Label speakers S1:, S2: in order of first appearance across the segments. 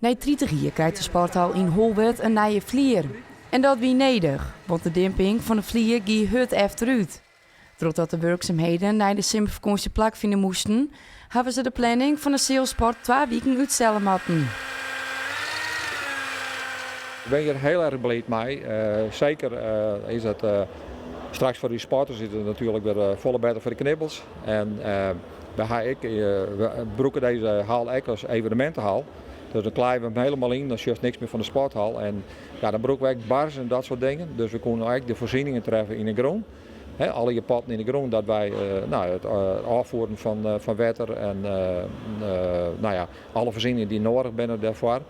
S1: Na 30 jaar krijgt de sporthal in Holwert een nieuwe vlier. En dat wie nedig, want de dimping van de vlier gie hut efteruit. Doordat de werkzaamheden na de simmervakantie plaatsvinden moesten, hebben ze de planning van de zeilsport 2 weken uitstellen moeten.
S2: Ik ben hier heel erg blij mee. Zeker is het straks voor die sporters is het natuurlijk weer volle beter voor de knibbels. En we broeken deze hal ook als evenementenhal. Dus dan klaaien we hem helemaal in, dan is niks meer van de sporthal. En ja, dan broeken we ook bars en dat soort dingen. Dus we kunnen eigenlijk de voorzieningen treffen in de grond. Alle je potten in de grond, dat wij het afvoeren van water en alle voorzieningen die nodig zijn daarvoor.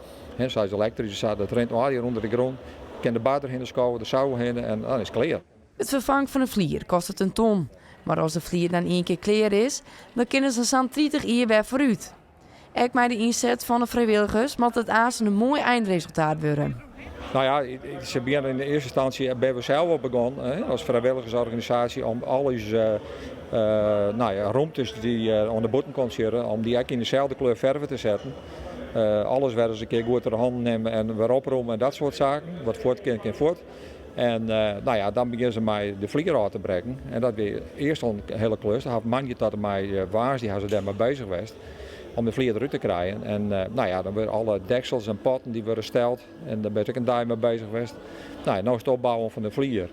S2: Zoals elektrisch, dat rent al hier onder de grond. Je kan de buiten heen schouwen, de sauwen heen en dan is het klaar.
S1: Het vervangen van een vlier kost het een ton. Maar als de vlier dan 1 keer klaar is, dan kunnen ze zo'n 30 jaar weer vooruit. Ook met de inzet van de vrijwilligers moet het een mooi eindresultaat worden.
S2: Nou ja, ze beginnen in de eerste instantie bij we zelf op begonnen als vrijwilligersorganisatie om al onze ruimtes die aan de botten kon zitten, om die ook in dezelfde kleur verven te zetten. Alles werden ze een keer goed ter hand nemen en weer oproemen en dat soort zaken. Wat voort kan voort. En dan beginnen ze mij de vlieger uit te brengen. En dat weer eerst een hele klus. Dan had man tot mij waars, die hadden ze daar mee bezig geweest. Om de vlieger eruit te krijgen. En dan worden alle deksels en potten die worden gesteld. En daar ben ik een dag mee bezig geweest. Nou is het opbouwen van de vlieger.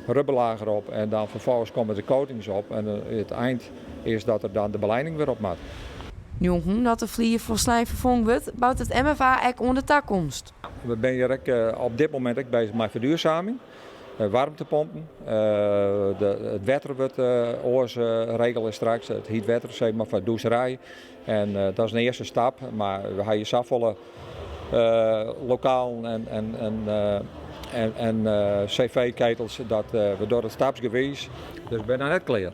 S2: Rubberlager op en dan vervolgens komen de coatings op. En het eind is dat er dan de beleiding weer op moet.
S1: Nu dat de vlier voor slijm vervangen wordt, bouwt het MFA ook onder de toekomst.
S2: We zijn hier op dit moment ook bezig met verduurzaming. Warmtepompen, het water wordt regelen straks, het heetwater zeg maar, voor doucherij. En dat is een eerste stap, maar we hebben zoveel lokaal en cv-ketels dat we door het stapsgewijs, dus ik ben daar net klaar.